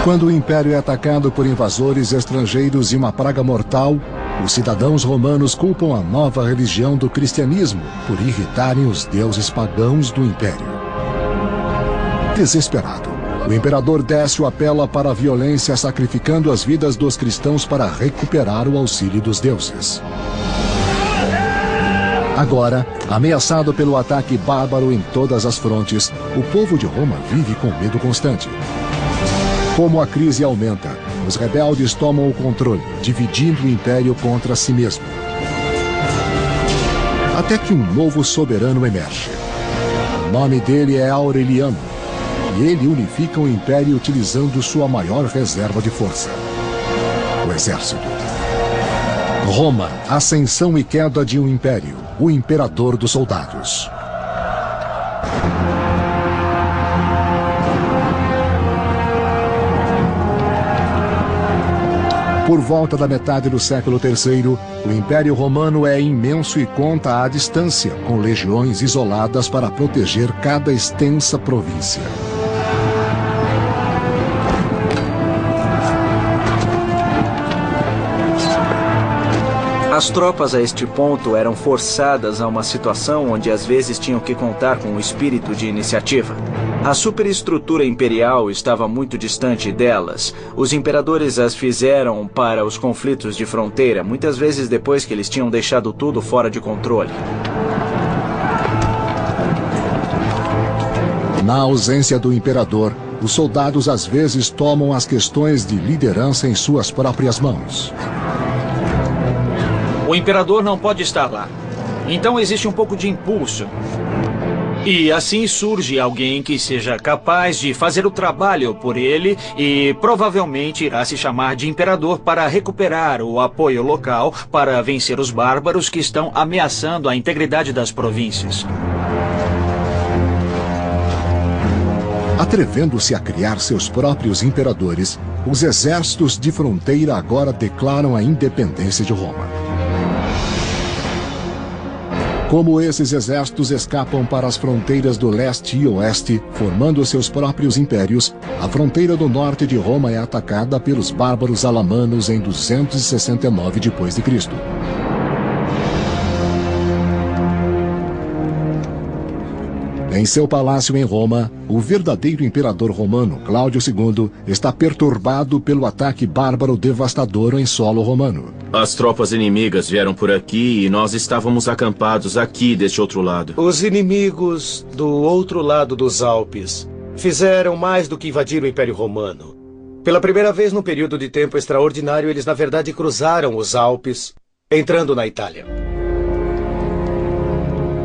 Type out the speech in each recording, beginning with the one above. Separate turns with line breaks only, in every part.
Quando o Império é atacado por invasores estrangeiros e uma praga mortal, os cidadãos romanos culpam a nova religião do cristianismo por irritarem os deuses pagãos do Império. Desesperado, o imperador Décio apela para a violência, sacrificando as vidas dos cristãos para recuperar o auxílio dos deuses. Agora, ameaçado pelo ataque bárbaro em todas as frontes, o povo de Roma vive com medo constante. Como a crise aumenta, os rebeldes tomam o controle, dividindo o império contra si mesmo. Até que um novo soberano emerge. O nome dele é Aureliano, e ele unifica o império utilizando sua maior reserva de força: o exército. Roma, ascensão e queda de um império, o imperador dos soldados. Por volta da metade do século III, o Império Romano é imenso e conta à distância, com legiões isoladas para proteger cada extensa província.
As tropas a este ponto eram forçadas a uma situação onde às vezes tinham que contar com o espírito de iniciativa. A superestrutura imperial estava muito distante delas. Os imperadores as fizeram para os conflitos de fronteira, muitas vezes depois que eles tinham deixado tudo fora de controle.
Na ausência do imperador, os soldados às vezes tomam as questões de liderança em suas próprias mãos.
O imperador não pode estar lá. Então existe um pouco de impulso. E assim surge alguém que seja capaz de fazer o trabalho por ele e provavelmente irá se chamar de imperador para recuperar o apoio local para vencer os bárbaros que estão ameaçando a integridade das províncias.
Atrevendo-se a criar seus próprios imperadores, os exércitos de fronteira agora declaram a independência de Roma. Como esses exércitos escapam para as fronteiras do leste e oeste, formando seus próprios impérios, a fronteira do norte de Roma é atacada pelos bárbaros alamanos em 269 d.C. Em seu palácio em Roma, o verdadeiro imperador romano, Cláudio II, está perturbado pelo ataque bárbaro devastador em solo romano.
As tropas inimigas vieram por aqui e nós estávamos acampados aqui deste outro lado.
Os inimigos do outro lado dos Alpes fizeram mais do que invadir o Império Romano. Pela primeira vez num período de tempo extraordinário, eles na verdade cruzaram os Alpes, entrando na Itália.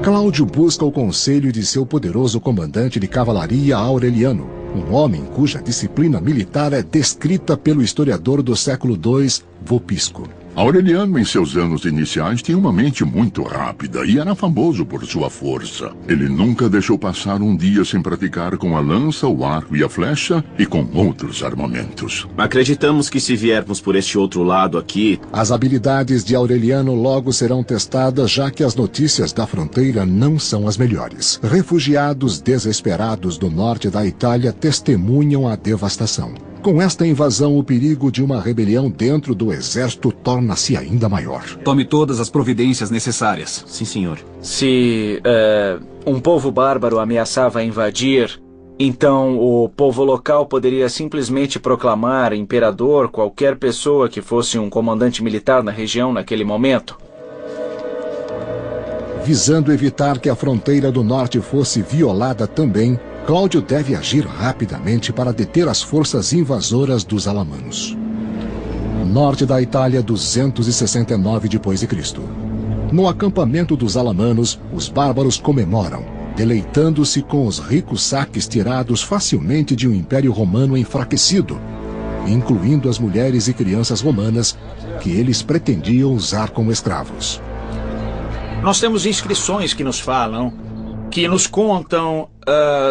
Cláudio busca o conselho de seu poderoso comandante de cavalaria Aureliano, um homem cuja disciplina militar é descrita pelo historiador do século II, Vopisco.
Aureliano, em seus anos iniciais, tinha uma mente muito rápida e era famoso por sua força. Ele nunca deixou passar um dia sem praticar com a lança, o arco e a flecha e com outros armamentos.
Acreditamos que se viermos por este outro lado aqui...
As habilidades de Aureliano logo serão testadas, já que as notícias da fronteira não são as melhores. Refugiados desesperados do norte da Itália testemunham a devastação. Com esta invasão, o perigo de uma rebelião dentro do exército torna-se ainda maior.
Tome todas as providências necessárias.
Sim, senhor.
Se um povo bárbaro ameaçava invadir, então o povo local poderia simplesmente proclamar imperador qualquer pessoa que fosse um comandante militar na região naquele momento.
Visando evitar que a fronteira do norte fosse violada também, Cláudio deve agir rapidamente para deter as forças invasoras dos alamanos. Norte da Itália, 269 d.C. No acampamento dos alamanos, os bárbaros comemoram, deleitando-se com os ricos saques tirados facilmente de um império romano enfraquecido, incluindo as mulheres e crianças romanas que eles pretendiam usar como escravos.
Nós temos inscrições que nos falam, que nos contam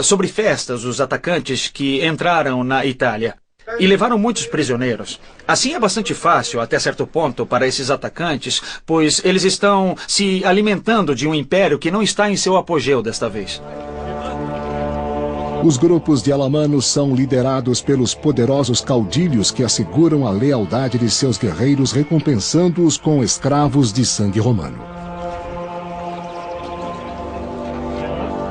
sobre festas dos atacantes que entraram na Itália e levaram muitos prisioneiros. Assim é bastante fácil, até certo ponto, para esses atacantes, pois eles estão se alimentando de um império que não está em seu apogeu desta vez.
Os grupos de alamanos são liderados pelos poderosos caudilhos que asseguram a lealdade de seus guerreiros, recompensando-os com escravos de sangue romano.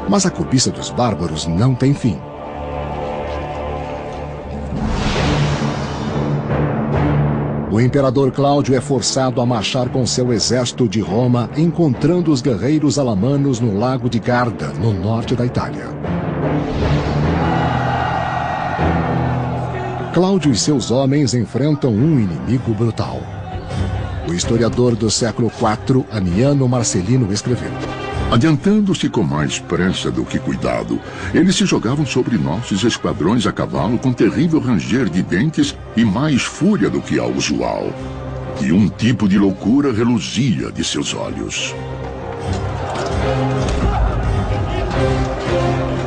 Mas a cobiça dos bárbaros não tem fim. O imperador Cláudio é forçado a marchar com seu exército de Roma, encontrando os guerreiros alamanos no lago de Garda, no norte da Itália. Cláudio e seus homens enfrentam um inimigo brutal. O historiador do século IV, Amiano Marcelino, escreveu:
Adiantando-se com mais pressa do que cuidado, eles se jogavam sobre nossos esquadrões a cavalo com terrível ranger de dentes e mais fúria do que ao usual. E um tipo de loucura reluzia de seus olhos.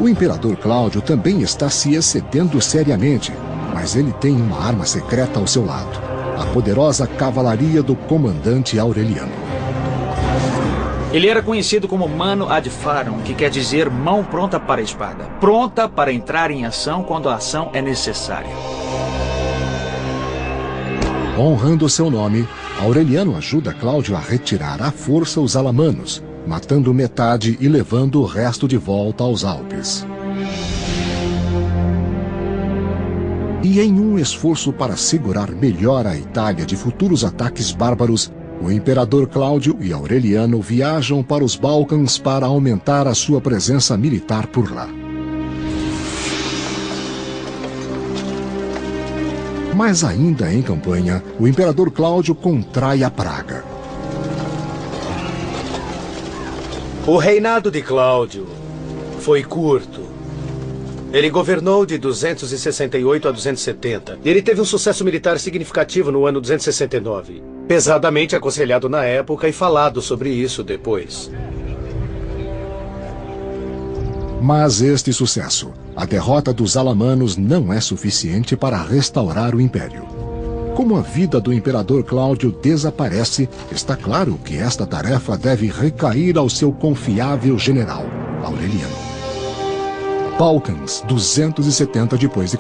O imperador Cláudio também está se excedendo seriamente, mas ele tem uma arma secreta ao seu lado: a poderosa cavalaria do comandante Aureliano.
Ele era conhecido como Mano ad Farum, que quer dizer mão pronta para a espada, pronta para entrar em ação quando a ação é necessária.
Honrando seu nome, Aureliano ajuda Cláudio a retirar à força os alamanos, matando metade e levando o resto de volta aos Alpes. E em um esforço para segurar melhor a Itália de futuros ataques bárbaros, o imperador Cláudio e Aureliano viajam para os Balcãs para aumentar a sua presença militar por lá. Mas ainda em campanha, o imperador Cláudio contrai a praga.
O reinado de Cláudio foi curto. Ele governou de 268 a 270. Ele teve um sucesso militar significativo no ano 269. Pesadamente aconselhado na época e falado sobre isso depois.
Mas este sucesso, a derrota dos alamanos, não é suficiente para restaurar o império. Como a vida do imperador Cláudio desaparece, está claro que esta tarefa deve recair ao seu confiável general, Aureliano. Balcãs, 270 d.C.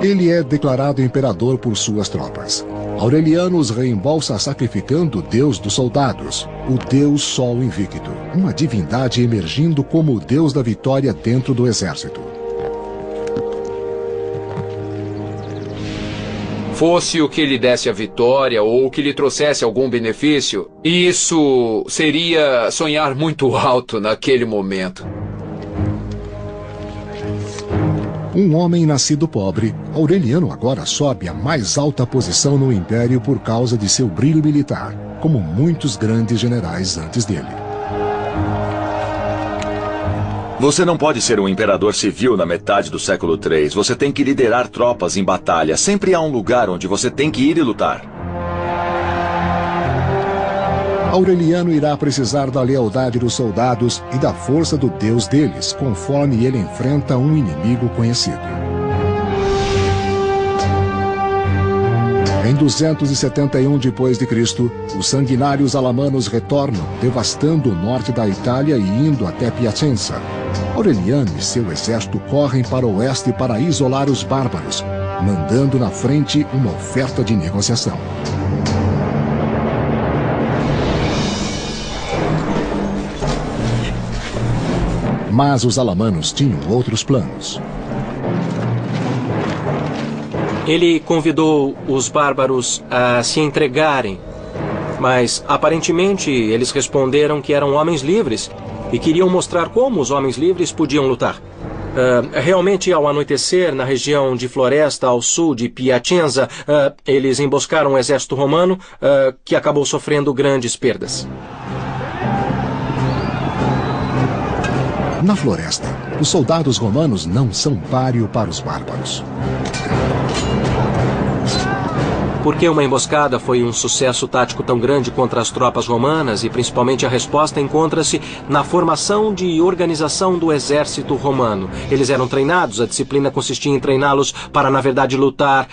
Ele é declarado imperador por suas tropas. Aureliano os reembolsa sacrificando o deus dos soldados, o deus Sol Invicto, uma divindade emergindo como o deus da vitória dentro do exército.
Fosse o que lhe desse a vitória ou o que lhe trouxesse algum benefício, isso seria sonhar muito alto naquele momento.
Um homem nascido pobre, Aureliano agora sobe à mais alta posição no império por causa de seu brilho militar, como muitos grandes generais antes dele.
Você não pode ser um imperador civil na metade do século III. Você tem que liderar tropas em batalha. Sempre há um lugar onde você tem que ir e lutar.
Aureliano irá precisar da lealdade dos soldados e da força do deus deles, conforme ele enfrenta um inimigo conhecido. Em 271 d.C., os sanguinários alamanos retornam, devastando o norte da Itália e indo até Piacenza. Aureliano e seu exército correm para o oeste para isolar os bárbaros, mandando na frente uma oferta de negociação. Mas os alamanos tinham outros planos.
Ele convidou os bárbaros a se entregarem, mas aparentemente eles responderam que eram homens livres e queriam mostrar como os homens livres podiam lutar. Realmente, ao anoitecer, na região de Floresta, ao sul de Piacenza, eles emboscaram o exército romano, que acabou sofrendo grandes perdas.
Na floresta, os soldados romanos não são páreo para os bárbaros.
Por que uma emboscada foi um sucesso tático tão grande contra as tropas romanas e principalmente a resposta encontra-se na formação e organização do exército romano. Eles eram treinados, a disciplina consistia em treiná-los para, na verdade, lutar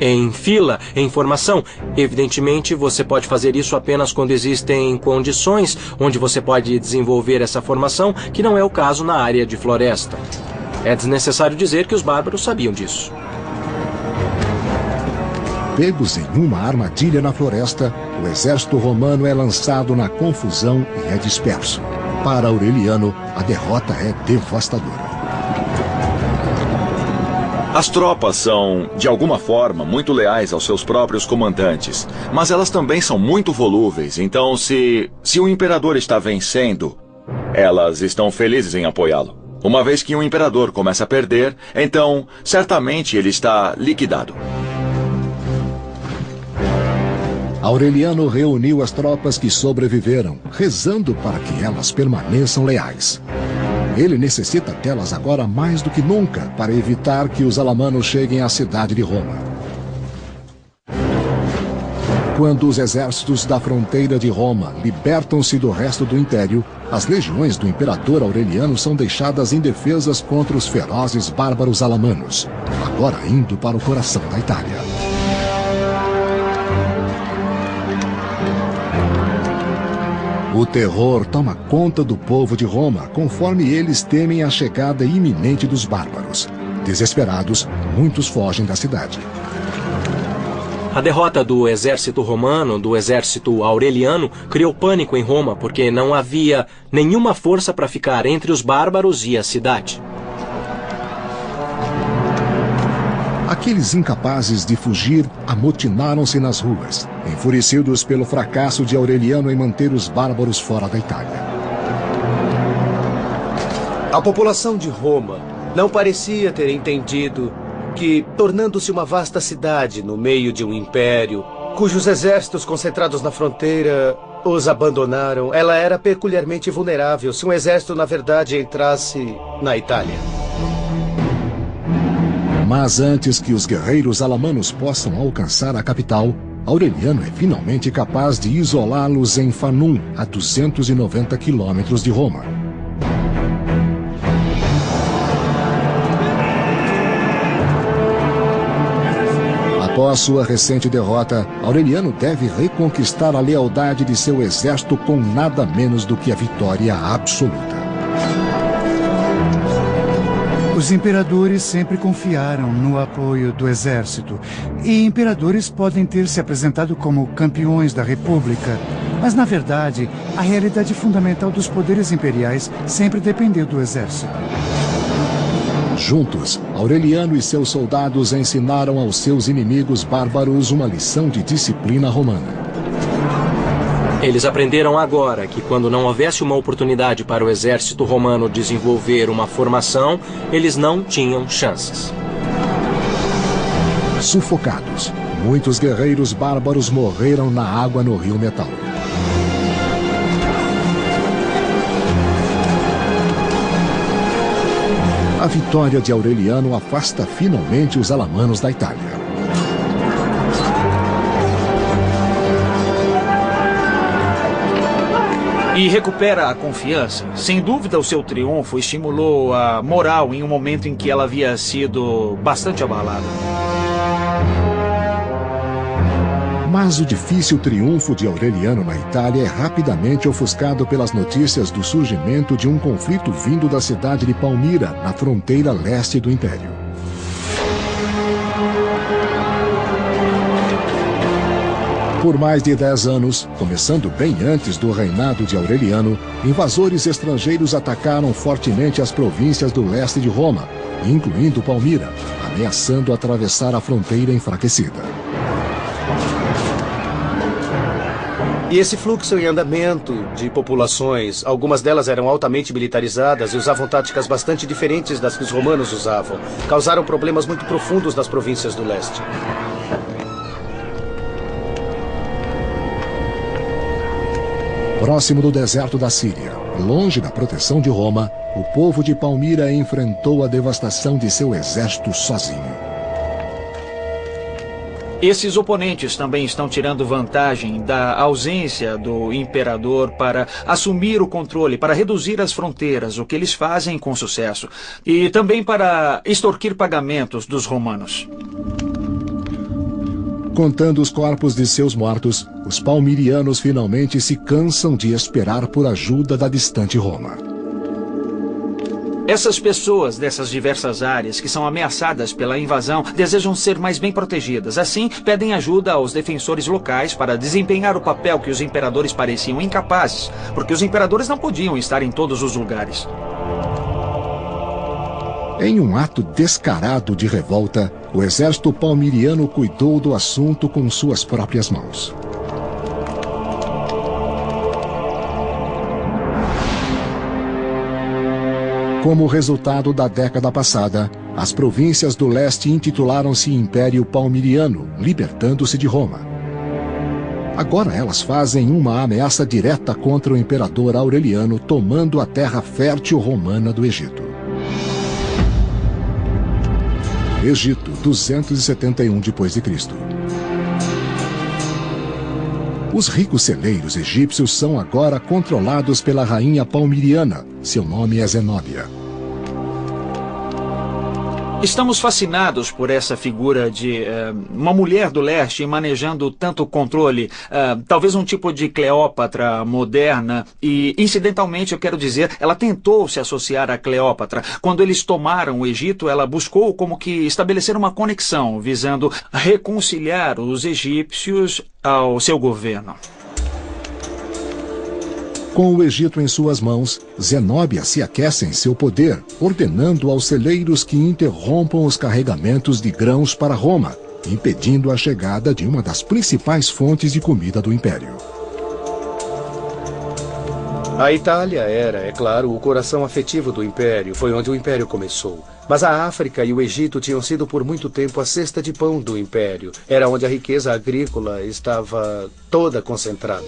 em fila, em formação. Evidentemente, você pode fazer isso apenas quando existem condições onde você pode desenvolver essa formação, que não é o caso na área de floresta. É desnecessário dizer que os bárbaros sabiam disso.
Pegos em uma armadilha na floresta, o exército romano é lançado na confusão e é disperso. Para Aureliano, a derrota é devastadora.
As tropas são, de alguma forma, muito leais aos seus próprios comandantes, mas elas também são muito volúveis, então se o imperador está vencendo, elas estão felizes em apoiá-lo. Uma vez que um imperador começa a perder, então, certamente ele está liquidado.
Aureliano reuniu as tropas que sobreviveram, rezando para que elas permaneçam leais. Ele necessita delas agora mais do que nunca para evitar que os alamanos cheguem à cidade de Roma. Quando os exércitos da fronteira de Roma libertam-se do resto do império, as legiões do imperador Aureliano são deixadas indefesas contra os ferozes bárbaros alamanos, agora indo para o coração da Itália. O terror toma conta do povo de Roma, conforme eles temem a chegada iminente dos bárbaros. Desesperados, muitos fogem da cidade.
A derrota do exército romano, do exército aureliano, criou pânico em Roma, porque não havia nenhuma força para ficar entre os bárbaros e a cidade.
Aqueles incapazes de fugir amotinaram-se nas ruas, enfurecidos pelo fracasso de Aureliano em manter os bárbaros fora da Itália.
A população de Roma não parecia ter entendido que, tornando-se uma vasta cidade no meio de um império, cujos exércitos concentrados na fronteira os abandonaram, ela era peculiarmente vulnerável se um exército, na verdade, entrasse na Itália.
Mas antes que os guerreiros alamanos possam alcançar a capital, Aureliano é finalmente capaz de isolá-los em Fanum, a 290 quilômetros de Roma. Após sua recente derrota, Aureliano deve reconquistar a lealdade de seu exército com nada menos do que a vitória absoluta.
Os imperadores sempre confiaram no apoio do exército. E imperadores podem ter se apresentado como campeões da república. Mas, na verdade, a realidade fundamental dos poderes imperiais sempre dependeu do exército.
Juntos, Aureliano e seus soldados ensinaram aos seus inimigos bárbaros uma lição de disciplina romana.
Eles aprenderam agora que quando não houvesse uma oportunidade para o exército romano desenvolver uma formação, eles não tinham chances.
Sufocados, muitos guerreiros bárbaros morreram na água no rio Metal. A vitória de Aureliano afasta finalmente os alamanos da Itália.
E recupera a confiança. Sem dúvida, o seu triunfo estimulou a moral em um momento em que ela havia sido bastante abalada.
Mas o difícil triunfo de Aureliano na Itália é rapidamente ofuscado pelas notícias do surgimento de um conflito vindo da cidade de Palmira, na fronteira leste do Império. Por mais de 10 anos, começando bem antes do reinado de Aureliano, invasores estrangeiros atacaram fortemente as províncias do leste de Roma, incluindo Palmira, ameaçando atravessar a fronteira enfraquecida.
E esse fluxo em andamento de populações, algumas delas eram altamente militarizadas e usavam táticas bastante diferentes das que os romanos usavam, causaram problemas muito profundos nas províncias do leste.
Próximo do deserto da Síria, longe da proteção de Roma, o povo de Palmira enfrentou a devastação de seu exército sozinho.
Esses oponentes também estão tirando vantagem da ausência do imperador para assumir o controle, para reduzir as fronteiras, o que eles fazem com sucesso, e também para extorquir pagamentos dos romanos.
Contando os corpos de seus mortos, os palmirianos finalmente se cansam de esperar por ajuda da distante Roma.
Essas pessoas dessas diversas áreas que são ameaçadas pela invasão desejam ser mais bem protegidas. Assim, pedem ajuda aos defensores locais para desempenhar o papel que os imperadores pareciam incapazes, porque os imperadores não podiam estar em todos os lugares.
Em um ato descarado de revolta, o exército palmiriano cuidou do assunto com suas próprias mãos. Como resultado da década passada, as províncias do leste intitularam-se Império Palmiriano, libertando-se de Roma. Agora elas fazem uma ameaça direta contra o imperador Aureliano, tomando a terra fértil romana do Egito. Egito, 271 d.C. Os ricos celeiros egípcios são agora controlados pela rainha palmiriana. Seu nome é Zenóbia.
Estamos fascinados por essa figura de uma mulher do leste manejando tanto controle, talvez um tipo de Cleópatra moderna, e incidentalmente eu quero dizer, ela tentou se associar a Cleópatra. Quando eles tomaram o Egito, ela buscou como que estabelecer uma conexão, visando reconciliar os egípcios ao seu governo.
Com o Egito em suas mãos, Zenóbia se aquece em seu poder, ordenando aos celeiros que interrompam os carregamentos de grãos para Roma, impedindo a chegada de uma das principais fontes de comida do Império.
A Itália era, é claro, o coração afetivo do Império, foi onde o Império começou. Mas a África e o Egito tinham sido por muito tempo a cesta de pão do Império. Era onde a riqueza agrícola estava toda concentrada.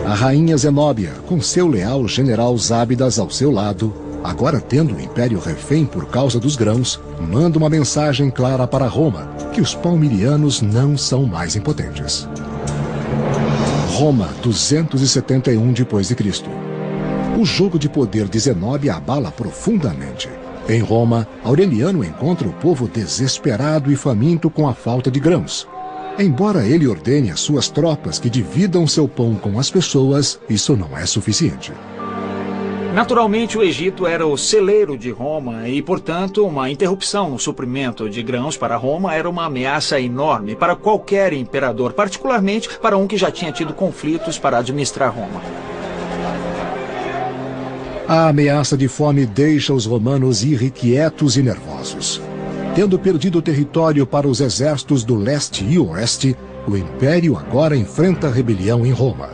A rainha Zenóbia, com seu leal general Zábidas ao seu lado, agora tendo o Império refém por causa dos grãos, manda uma mensagem clara para Roma, que os palmirianos não são mais impotentes. Roma, 271 d.C. O jogo de poder de Zenóbia abala profundamente. Em Roma, Aureliano encontra o povo desesperado e faminto com a falta de grãos. Embora ele ordene às suas tropas que dividam seu pão com as pessoas, isso não é suficiente.
Naturalmente, o Egito era o celeiro de Roma e, portanto, uma interrupção no suprimento de grãos para Roma era uma ameaça enorme para qualquer imperador, particularmente para um que já tinha tido conflitos para administrar Roma.
A ameaça de fome deixa os romanos irrequietos e nervosos. Tendo perdido território para os exércitos do leste e oeste, o Império agora enfrenta rebelião em Roma.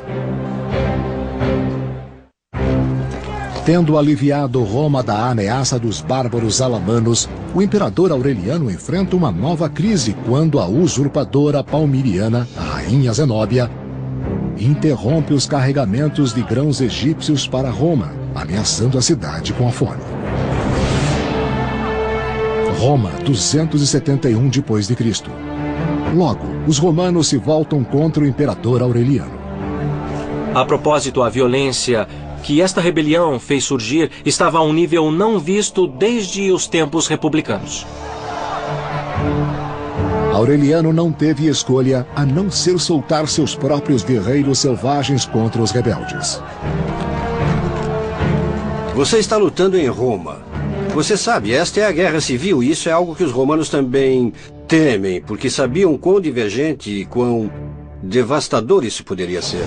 Tendo aliviado Roma da ameaça dos bárbaros alamanos, o imperador Aureliano enfrenta uma nova crise quando a usurpadora palmiriana, a rainha Zenóbia, interrompe os carregamentos de grãos egípcios para Roma, ameaçando a cidade com a fome. Roma, 271 d.C. Logo, os romanos se voltam contra o imperador Aureliano.
A propósito, a violência que esta rebelião fez surgir estava a um nível não visto desde os tempos republicanos.
Aureliano não teve escolha a não ser soltar seus próprios guerreiros selvagens contra os rebeldes.
Você está lutando em Roma. Você sabe, esta é a guerra civil e isso é algo que os romanos também temem, porque sabiam quão divergente e quão devastador isso poderia ser.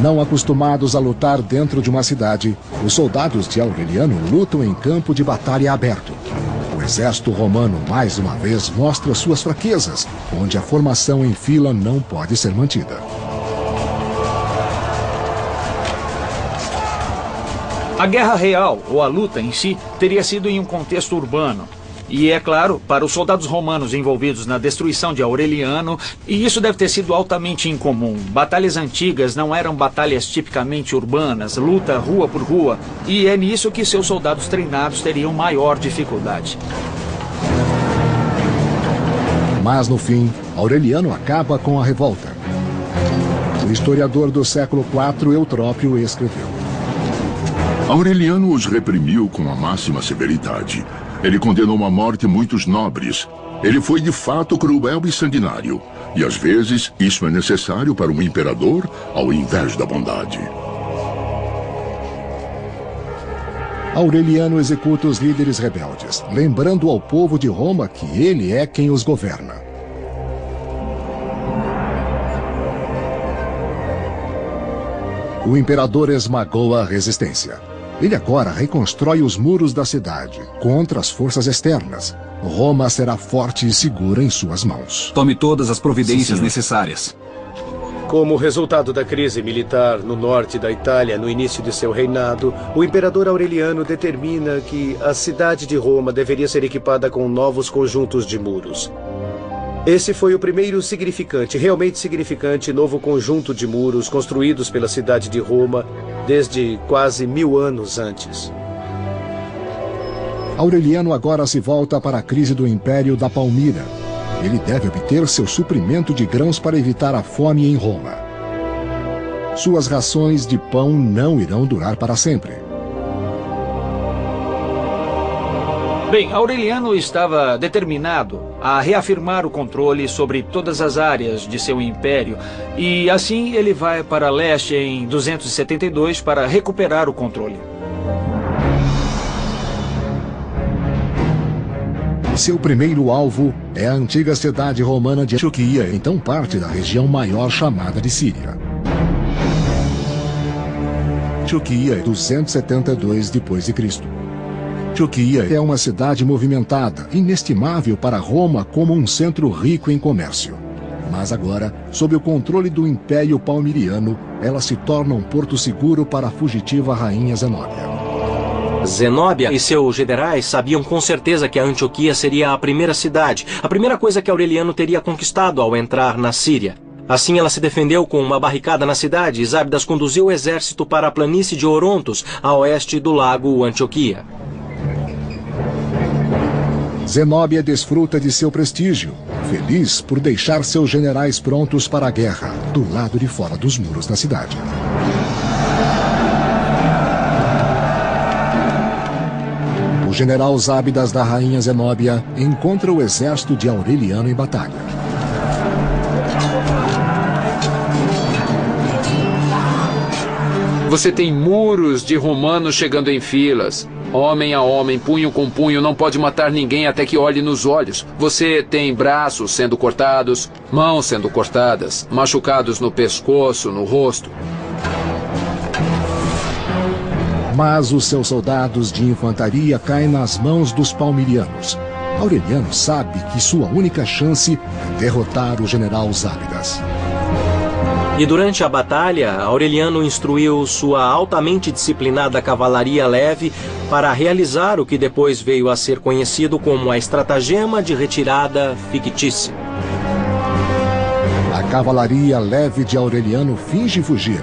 Não acostumados a lutar dentro de uma cidade, os soldados de Aureliano lutam em campo de batalha aberto. O exército romano, mais uma vez, mostra suas fraquezas, onde a formação em fila não pode ser mantida.
A guerra real, ou a luta em si, teria sido em um contexto urbano. E, é claro, para os soldados romanos envolvidos na destruição de Aureliano, e isso deve ter sido altamente incomum. Batalhas antigas não eram batalhas tipicamente urbanas, luta rua por rua, e é nisso que seus soldados treinados teriam maior dificuldade.
Mas, no fim, Aureliano acaba com a revolta. O historiador do século IV, Eutrópio, escreveu:
Aureliano os reprimiu com a máxima severidade. Ele condenou à morte muitos nobres. Ele foi de fato cruel e sanguinário. E às vezes isso é necessário para um imperador ao invés da bondade.
Aureliano executa os líderes rebeldes, lembrando ao povo de Roma que ele é quem os governa. O imperador esmagou a resistência. Ele agora reconstrói os muros da cidade contra as forças externas. Roma será forte e segura em suas mãos.
Tome todas as providências necessárias.
Como resultado da crise militar no norte da Itália no início de seu reinado, o imperador Aureliano determina que a cidade de Roma deveria ser equipada com novos conjuntos de muros. Esse foi o primeiro realmente significante novo conjunto de muros construídos pela cidade de Roma desde quase 1000 anos antes.
Aureliano agora se volta para a crise do Império da Palmira. Ele deve obter seu suprimento de grãos para evitar a fome em Roma. Suas rações de pão não irão durar para sempre.
Bem, Aureliano estava determinado a reafirmar o controle sobre todas as áreas de seu império e assim ele vai para leste em 272 para recuperar o controle.
Seu primeiro alvo é a antiga cidade romana de Antioquia, então parte da região maior chamada de Síria. Antioquia, 272 d.C. Antioquia é uma cidade movimentada, inestimável para Roma como um centro rico em comércio. Mas agora, sob o controle do Império Palmiriano, ela se torna um porto seguro para a fugitiva rainha Zenóbia.
Zenóbia e seus generais sabiam com certeza que a Antioquia seria a primeira cidade, a primeira coisa que Aureliano teria conquistado ao entrar na Síria. Assim ela se defendeu com uma barricada na cidade e Zábidas conduziu o exército para a planície de Orontos, a oeste do lago Antioquia.
Zenóbia desfruta de seu prestígio, feliz por deixar seus generais prontos para a guerra, do lado de fora dos muros da cidade. O general Zábidas da rainha Zenóbia encontra o exército de Aureliano em batalha.
Você tem muros de romanos chegando em filas. Homem a homem, punho com punho, não pode matar ninguém até que olhe nos olhos. Você tem braços sendo cortados, mãos sendo cortadas, machucados no pescoço, no rosto.
Mas os seus soldados de infantaria caem nas mãos dos palmirianos. Aureliano sabe que sua única chance é derrotar o general Zábidas.
E durante a batalha, Aureliano instruiu sua altamente disciplinada cavalaria leve para realizar o que depois veio a ser conhecido como a estratagema de retirada fictícia.
A cavalaria leve de Aureliano finge fugir,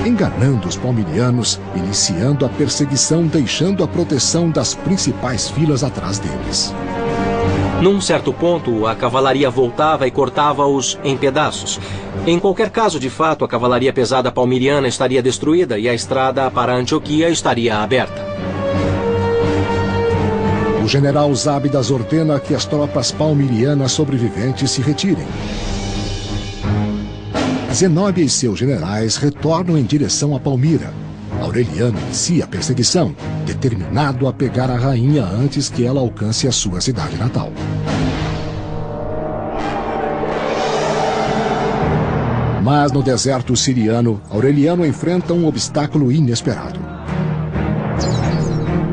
enganando os palmirianos, iniciando a perseguição, deixando a proteção das principais filas atrás deles.
Num certo ponto, a cavalaria voltava e cortava-os em pedaços. Em qualquer caso, de fato, a cavalaria pesada palmiriana estaria destruída e a estrada para Antioquia estaria aberta.
O general Zábidas ordena que as tropas palmirianas sobreviventes se retirem. Zenóbia e seus generais retornam em direção a Palmira. Aureliano inicia a perseguição, determinado a pegar a rainha antes que ela alcance a sua cidade natal. Mas no deserto siriano, Aureliano enfrenta um obstáculo inesperado.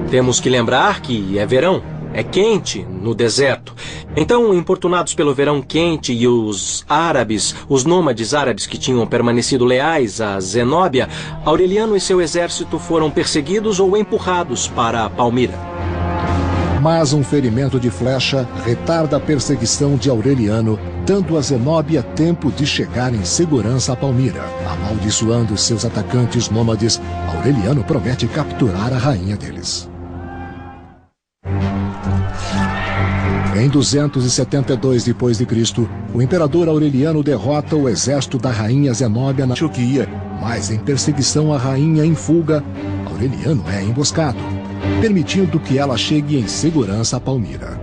Temos que lembrar que é verão, é quente no deserto. Então, importunados pelo verão quente e os árabes, os nômades árabes que tinham permanecido leais a Zenóbia, Aureliano e seu exército foram perseguidos ou empurrados para Palmira.
Mas um ferimento de flecha retarda a perseguição de Aureliano, dando a Zenóbia tempo de chegar em segurança a Palmira. Amaldiçoando seus atacantes nômades, Aureliano promete capturar a rainha deles. Em 272 d.C., o imperador Aureliano derrota o exército da rainha Zenóbia na Antioquia, mas em perseguição à rainha em fuga, Aureliano é emboscado, permitindo que ela chegue em segurança a Palmira.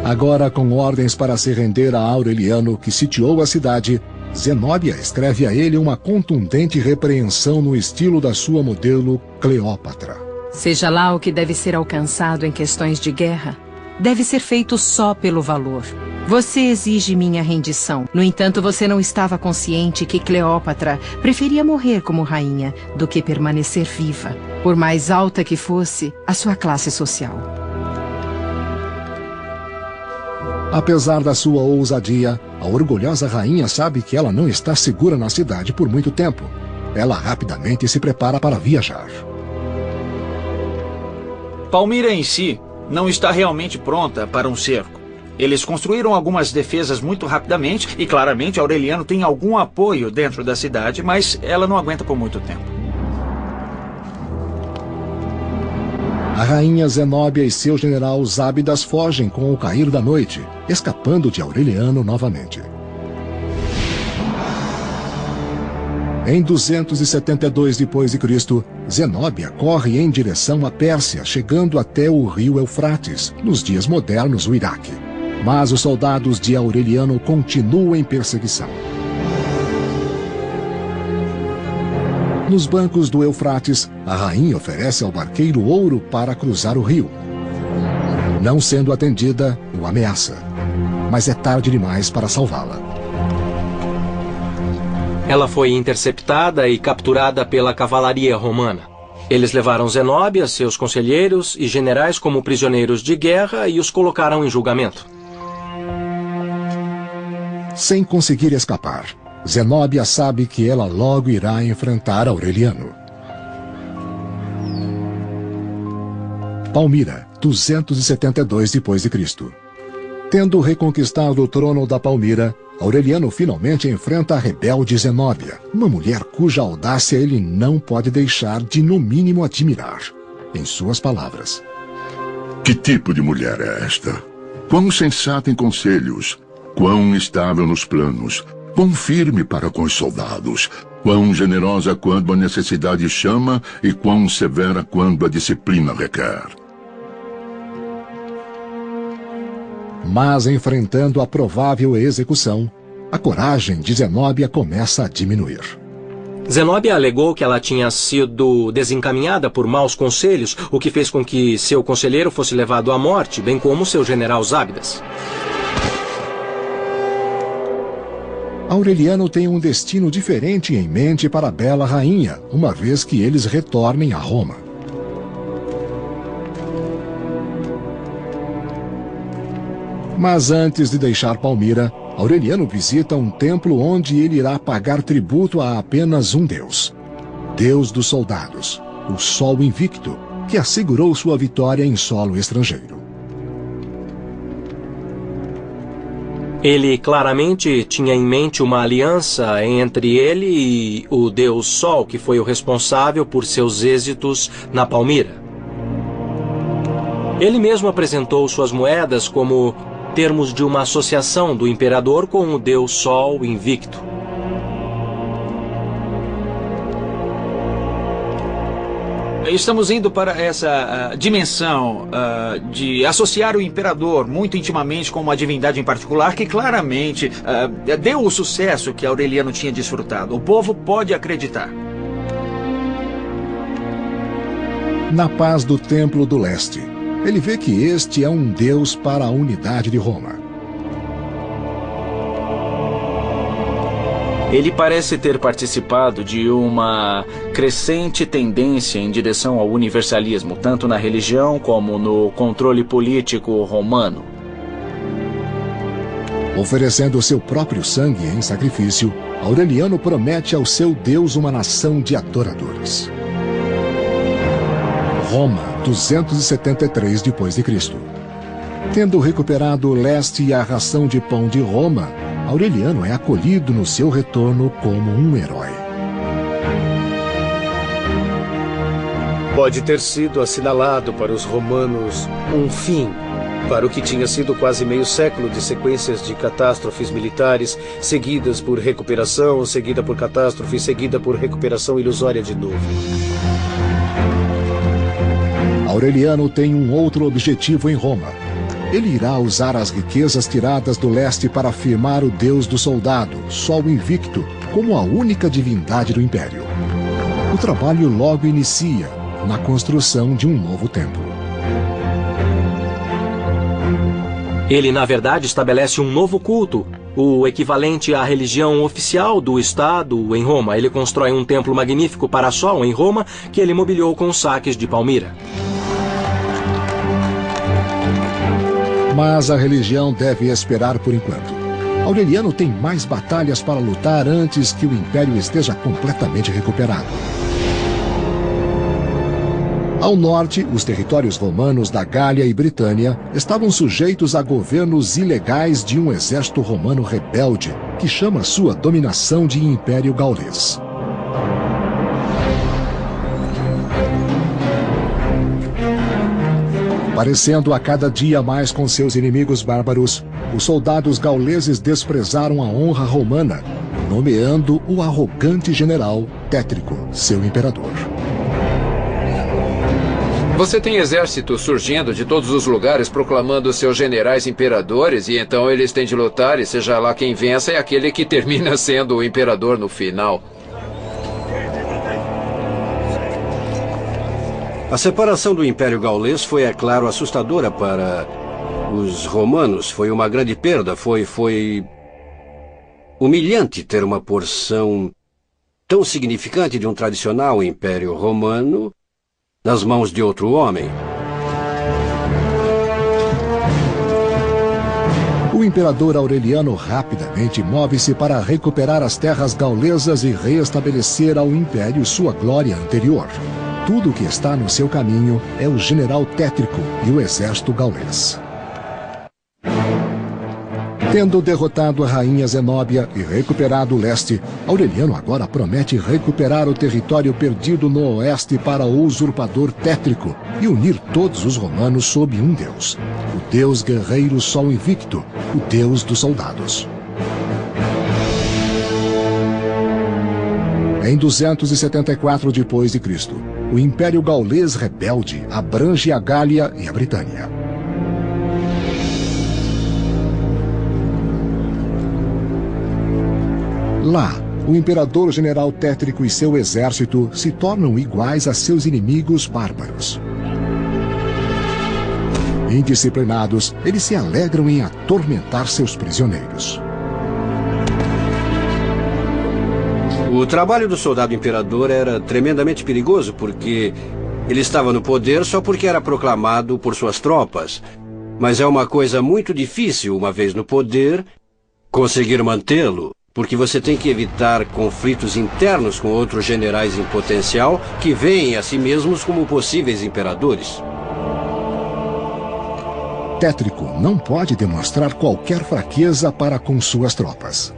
Agora, com ordens para se render a Aureliano, que sitiou a cidade, Zenóbia escreve a ele uma contundente repreensão no estilo da sua modelo Cleópatra.
Seja lá o que deve ser alcançado em questões de guerra, deve ser feito só pelo valor. Você exige minha rendição. No entanto, você não estava consciente que Cleópatra preferia morrer como rainha do que permanecer viva, por mais alta que fosse a sua classe social.
Apesar da sua ousadia, a orgulhosa rainha sabe que ela não está segura na cidade por muito tempo. Ela rapidamente se prepara para viajar.
Palmira em si não está realmente pronta para um cerco. Eles construíram algumas defesas muito rapidamente e claramente Aureliano tem algum apoio dentro da cidade, mas ela não aguenta por muito tempo.
A rainha Zenóbia e seu general Zábidas fogem com o cair da noite, escapando de Aureliano novamente. Em 272 d.C., Zenóbia corre em direção à Pérsia, chegando até o rio Eufrates, nos dias modernos o Iraque. Mas os soldados de Aureliano continuam em perseguição. Nos bancos do Eufrates, a rainha oferece ao barqueiro ouro para cruzar o rio. Não sendo atendida, o ameaça. Mas é tarde demais para salvá-la.
Ela foi interceptada e capturada pela cavalaria romana. Eles levaram Zenóbia, seus conselheiros e generais como prisioneiros de guerra e os colocaram em julgamento.
Sem conseguir escapar, Zenóbia sabe que ela logo irá enfrentar Aureliano. Palmira, 272 d.C. Tendo reconquistado o trono da Palmira, Aureliano finalmente enfrenta a rebelde Zenóbia, uma mulher cuja audácia ele não pode deixar de, no mínimo, admirar. Em suas palavras:
Que tipo de mulher é esta? Quão sensata em conselhos, quão estável nos planos, quão firme para com os soldados, quão generosa quando a necessidade chama e quão severa quando a disciplina requer.
Mas, enfrentando a provável execução, a coragem de Zenóbia começa a diminuir.
Zenóbia alegou que ela tinha sido desencaminhada por maus conselhos, o que fez com que seu conselheiro fosse levado à morte, bem como seu general Zábidas.
Aureliano tem um destino diferente em mente para a bela rainha, uma vez que eles retornem a Roma. Mas antes de deixar Palmira, Aureliano visita um templo onde ele irá pagar tributo a apenas um deus. Deus dos soldados, o Sol Invicto, que assegurou sua vitória em solo estrangeiro.
Ele claramente tinha em mente uma aliança entre ele e o deus Sol, que foi o responsável por seus êxitos na Palmira. Ele mesmo apresentou suas moedas como termos de uma associação do imperador com o deus Sol Invicto.
Estamos indo para essa dimensão de associar o imperador muito intimamente com uma divindade em particular que claramente deu o sucesso que Aureliano tinha desfrutado. O povo pode acreditar.
Na paz do Templo do Leste, ele vê que este é um deus para a unidade de Roma.
Ele parece ter participado de uma crescente tendência em direção ao universalismo, tanto na religião como no controle político romano.
Oferecendo seu próprio sangue em sacrifício, Aureliano promete ao seu deus uma nação de adoradores. Roma, 273 d.C. Tendo recuperado o leste e a ração de pão de Roma, Aureliano é acolhido no seu retorno como um herói.
Pode ter sido assinalado para os romanos um fim para o que tinha sido quase meio século de sequências de catástrofes militares, seguidas por recuperação, seguida por catástrofe, seguida por recuperação ilusória de novo.
Aureliano tem um outro objetivo em Roma: Ele irá usar as riquezas tiradas do leste para afirmar o Deus do soldado, Sol Invicto, como a única divindade do Império. O trabalho logo inicia, na construção de um novo templo.
Ele, na verdade, estabelece um novo culto, o equivalente à religião oficial do Estado em Roma. Ele constrói um templo magnífico para Sol em Roma, que ele mobiliou com saques de Palmira.
Mas a religião deve esperar por enquanto. Aureliano tem mais batalhas para lutar antes que o Império esteja completamente recuperado. Ao norte, os territórios romanos da Gália e Britânia estavam sujeitos a governos ilegais de um exército romano rebelde, que chama sua dominação de Império Gaulês. Parecendo a cada dia mais com seus inimigos bárbaros, os soldados gauleses desprezaram a honra romana, nomeando o arrogante general Tétrico, seu imperador.
Você tem exércitos surgindo de todos os lugares proclamando seus generais imperadores, e então eles têm de lutar, e seja lá quem vença é aquele que termina sendo o imperador no final.
A separação do Império Gaulês foi, é claro, assustadora para os romanos. Foi uma grande perda, foi humilhante ter uma porção tão significante de um tradicional Império Romano nas mãos de outro homem.
O imperador Aureliano rapidamente move-se para recuperar as terras gaulesas e reestabelecer ao Império sua glória anterior. Tudo o que está no seu caminho é o general Tétrico e o exército gaulês. Tendo derrotado a rainha Zenóbia e recuperado o leste, Aureliano agora promete recuperar o território perdido no oeste para o usurpador Tétrico e unir todos os romanos sob um deus, o deus guerreiro Sol Invicto, o deus dos soldados. Em 274 d.C., o Império Gaulês rebelde abrange a Gália e a Britânia. Lá, o imperador general Tétrico e seu exército se tornam iguais a seus inimigos bárbaros. Indisciplinados, eles se alegram em atormentar seus prisioneiros.
O trabalho do soldado imperador era tremendamente perigoso porque ele estava no poder só porque era proclamado por suas tropas. Mas é uma coisa muito difícil, uma vez no poder, conseguir mantê-lo. Porque você tem que evitar conflitos internos com outros generais em potencial que veem a si mesmos como possíveis imperadores.
Tétrico não pode demonstrar qualquer fraqueza para com suas tropas.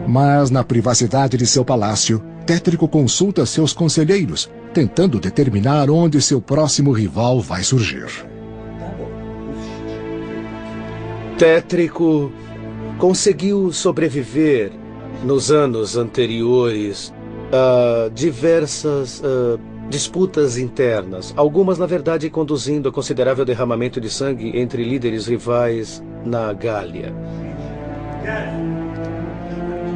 Mas, na privacidade de seu palácio, Tétrico consulta seus conselheiros, tentando determinar onde seu próximo rival vai surgir.
Tétrico conseguiu sobreviver nos anos anteriores a diversas disputas internas, algumas, na verdade, conduzindo a considerável derramamento de sangue entre líderes rivais na Gália.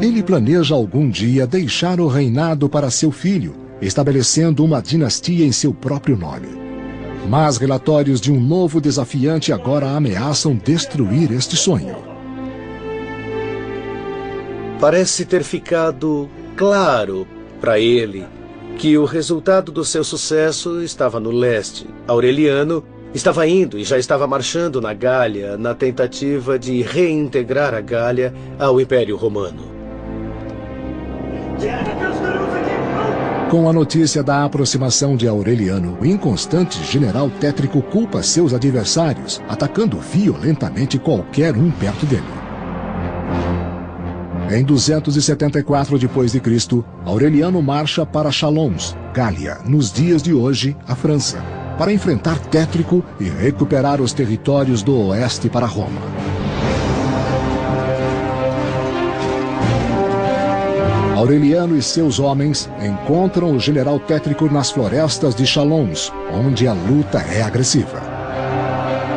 Ele planeja algum dia deixar o reinado para seu filho, estabelecendo uma dinastia em seu próprio nome. Mas relatórios de um novo desafiante agora ameaçam destruir este sonho.
Parece ter ficado claro para ele que o resultado do seu sucesso estava no leste. Aureliano estava indo e já estava marchando na Gália na tentativa de reintegrar a Gália ao Império Romano.
Com a notícia da aproximação de Aureliano, o inconstante general Tétrico culpa seus adversários, atacando violentamente qualquer um perto dele. Em 274 d.C., Aureliano marcha para Chalons, Gália, nos dias de hoje, a França, para enfrentar Tétrico e recuperar os territórios do oeste para Roma. Aureliano e seus homens encontram o general Tétrico nas florestas de Chalons, onde a luta é agressiva.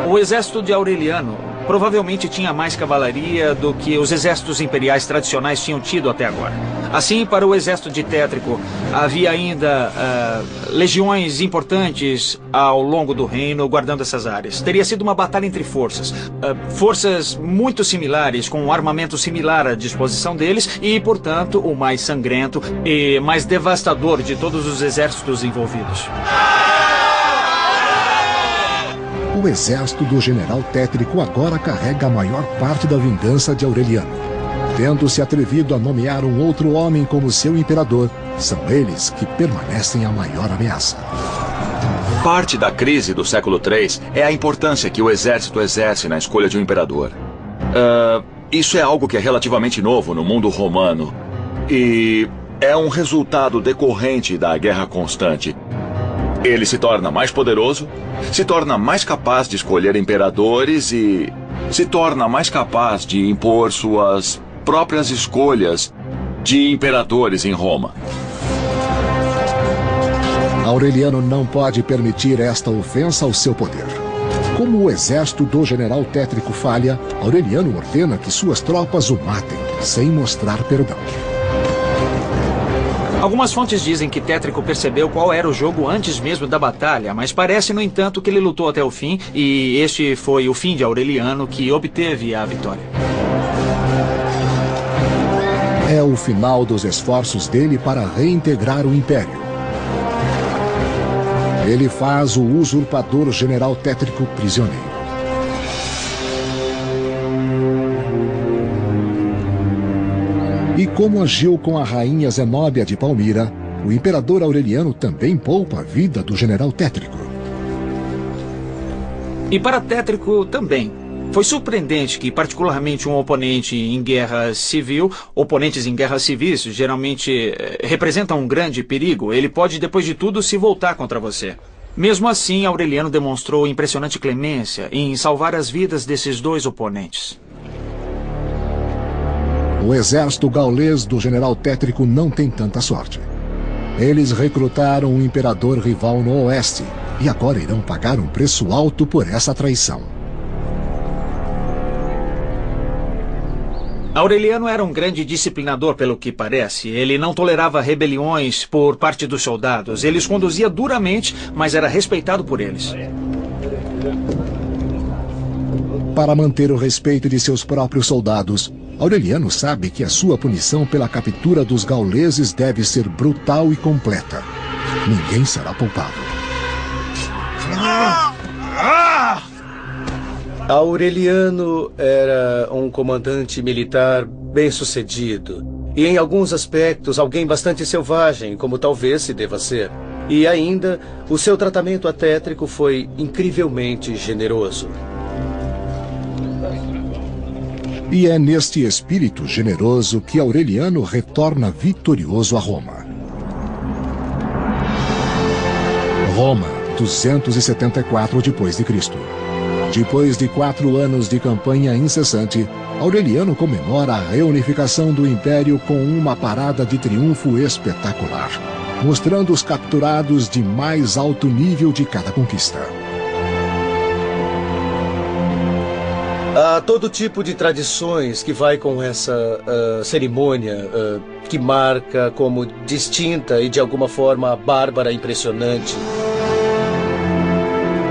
O exército de Aureliano provavelmente tinha mais cavalaria do que os exércitos imperiais tradicionais tinham tido até agora. Assim, para o exército de Tétrico, havia ainda legiões importantes ao longo do reino guardando essas áreas. Teria sido uma batalha entre forças. Forças muito similares, com um armamento similar à disposição deles e, portanto, o mais sangrento e mais devastador de todos os exércitos envolvidos.
O exército do general Tétrico agora carrega a maior parte da vingança de Aureliano. Tendo se atrevido a nomear um outro homem como seu imperador, são eles que permanecem a maior ameaça.
Parte da crise do século III é a importância que o exército exerce na escolha de um imperador. Isso é algo que é relativamente novo no mundo romano e é um resultado decorrente da guerra constante. Ele se torna mais poderoso, se torna mais capaz de escolher imperadores e se torna mais capaz de impor suas próprias escolhas de imperadores em Roma.
Aureliano não pode permitir esta ofensa ao seu poder. Como o exército do general Tétrico falha, Aureliano ordena que suas tropas o matem, sem mostrar perdão.
Algumas fontes dizem que Tétrico percebeu qual era o jogo antes mesmo da batalha, mas parece, no entanto, que ele lutou até o fim e este foi o fim de Aureliano que obteve a vitória.
É o final dos esforços dele para reintegrar o Império. Ele faz o usurpador general Tétrico prisioneiro. E como agiu com a rainha Zenóbia de Palmira, o imperador Aureliano também poupa a vida do general Tétrico.
E para Tétrico também. Foi surpreendente que, particularmente um oponente em guerra civil, oponentes em guerras civis geralmente representam um grande perigo. Ele pode, depois de tudo, se voltar contra você. Mesmo assim, Aureliano demonstrou impressionante clemência em salvar as vidas desses dois oponentes.
O exército gaulês do general Tétrico não tem tanta sorte. Eles recrutaram um imperador rival no oeste e agora irão pagar um preço alto por essa traição.
Aureliano era um grande disciplinador, pelo que parece. Ele não tolerava rebeliões por parte dos soldados. Ele os conduzia duramente, mas era respeitado por eles.
Para manter o respeito de seus próprios soldados, Aureliano sabe que a sua punição pela captura dos gauleses deve ser brutal e completa. Ninguém será poupado.
Aureliano era um comandante militar bem-sucedido e, em alguns aspectos, alguém bastante selvagem, como talvez se deva ser. E ainda, o seu tratamento a Tétrico foi incrivelmente generoso.
E é neste espírito generoso que Aureliano retorna vitorioso a Roma. Roma, 274 d.C. Depois de 4 anos de campanha incessante, Aureliano comemora a reunificação do Império com uma parada de triunfo espetacular, mostrando os capturados de mais alto nível de cada conquista.
Há todo tipo de tradições que vai com essa cerimônia que marca como distinta e de alguma forma bárbara e impressionante.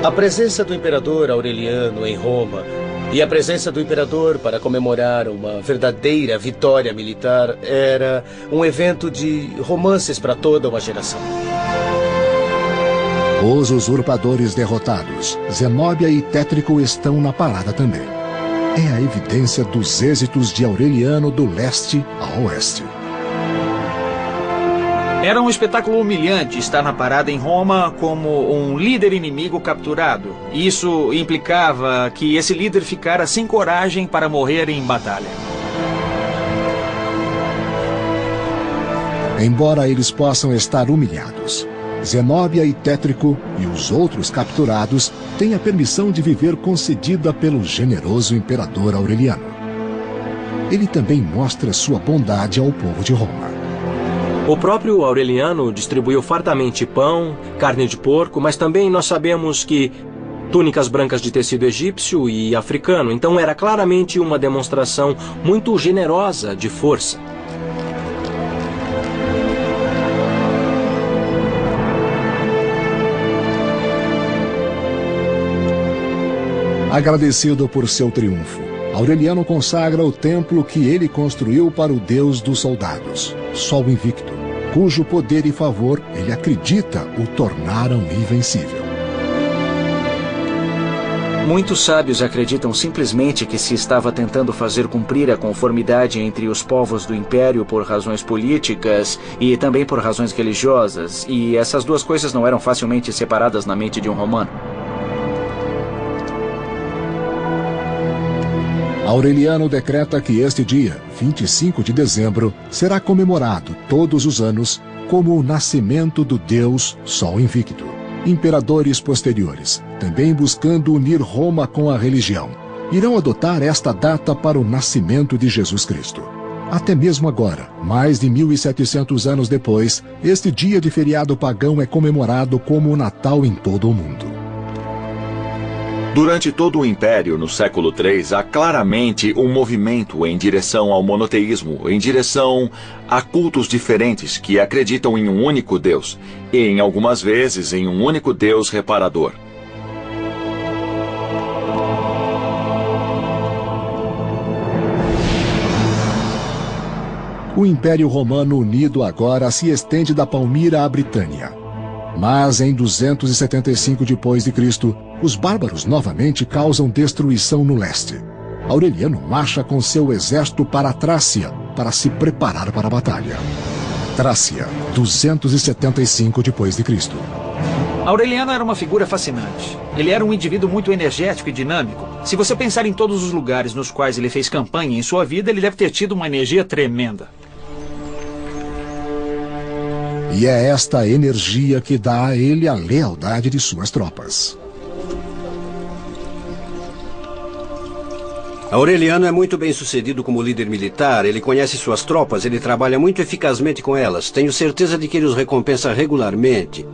A presença do imperador Aureliano em Roma e a presença do imperador para comemorar uma verdadeira vitória militar era um evento de romances para toda uma geração.
Os usurpadores derrotados, Zenóbia e Tétrico, estão na parada também. É a evidência dos êxitos de Aureliano do leste a oeste.
Era um espetáculo humilhante estar na parada em Roma como um líder inimigo capturado. Isso implicava que esse líder ficara sem coragem para morrer em batalha.
Embora eles possam estar humilhados, Zenóbia e Tétrico e os outros capturados têm a permissão de viver concedida pelo generoso imperador Aureliano. Ele também mostra sua bondade ao povo de Roma.
O próprio Aureliano distribuiu fartamente pão, carne de porco, mas também nós sabemos que túnicas brancas de tecido egípcio e africano. Então era claramente uma demonstração muito generosa de força.
Agradecido por seu triunfo, Aureliano consagra o templo que ele construiu para o deus dos soldados, Sol Invicto, cujo poder e favor ele acredita o tornaram invencível.
Muitos sábios acreditam simplesmente que se estava tentando fazer cumprir a conformidade entre os povos do Império por razões políticas e também por razões religiosas, e essas duas coisas não eram facilmente separadas na mente de um romano.
Aureliano decreta que este dia, 25 de dezembro, será comemorado todos os anos como o nascimento do deus Sol Invicto. Imperadores posteriores, também buscando unir Roma com a religião, irão adotar esta data para o nascimento de Jesus Cristo. Até mesmo agora, mais de 1700 anos depois, este dia de feriado pagão é comemorado como o Natal em todo o mundo.
Durante todo o Império, no século III, há claramente um movimento em direção ao monoteísmo, em direção a cultos diferentes que acreditam em um único Deus, e em algumas vezes em um único Deus reparador.
O Império Romano unido agora se estende da Palmira à Britânia. Mas em 275 d.C., os bárbaros novamente causam destruição no leste. Aureliano marcha com seu exército para a Trácia para se preparar para a batalha. Trácia, 275 d.C.
Aureliano era uma figura fascinante. Ele era um indivíduo muito energético e dinâmico. Se você pensar em todos os lugares nos quais ele fez campanha em sua vida, ele deve ter tido uma energia tremenda.
E é esta energia que dá a ele a lealdade de suas tropas.
Aureliano é muito bem sucedido como líder militar, ele conhece suas tropas, ele trabalha muito eficazmente com elas. Tenho certeza de que ele os recompensa regularmente.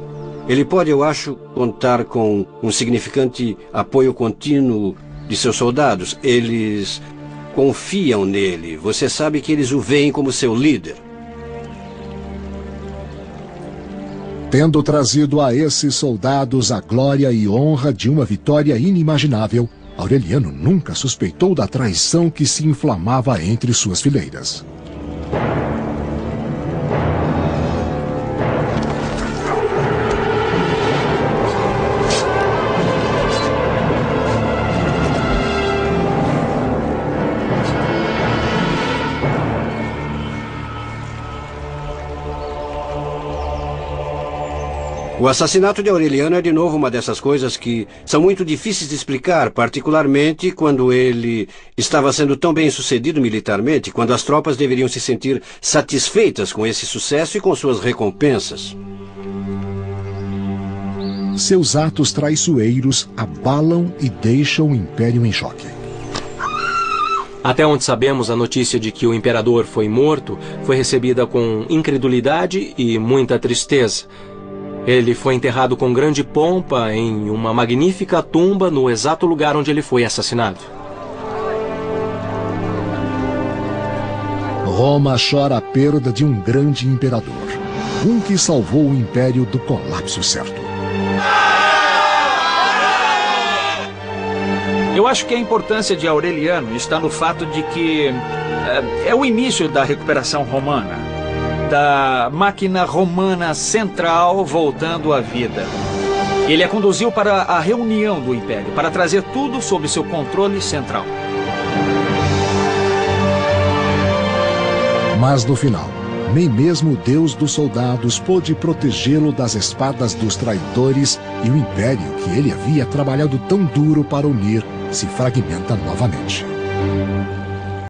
Ele pode, eu acho, contar com um significante apoio contínuo de seus soldados. Eles confiam nele. Você sabe que eles o veem como seu líder.
Tendo trazido a esses soldados a glória e honra de uma vitória inimaginável, Aureliano nunca suspeitou da traição que se inflamava entre suas fileiras.
O assassinato de Aureliano é de novo uma dessas coisas que são muito difíceis de explicar, particularmente quando ele estava sendo tão bem sucedido militarmente, quando as tropas deveriam se sentir satisfeitas com esse sucesso e com suas recompensas.
Seus atos traiçoeiros abalam e deixam o Império em choque.
Até onde sabemos, a notícia de que o imperador foi morto foi recebida com incredulidade e muita tristeza. Ele foi enterrado com grande pompa em uma magnífica tumba no exato lugar onde ele foi assassinado.
Roma chora a perda de um grande imperador, um que salvou o império do colapso certo.
Eu acho que a importância de Aureliano está no fato de que é o início da recuperação romana, da máquina romana central voltando à vida. Ele a conduziu para a reunião do Império, para trazer tudo sob seu controle central.
Mas no final, nem mesmo o Deus dos soldados pôde protegê-lo das espadas dos traidores, e o Império que ele havia trabalhado tão duro para unir se fragmenta novamente.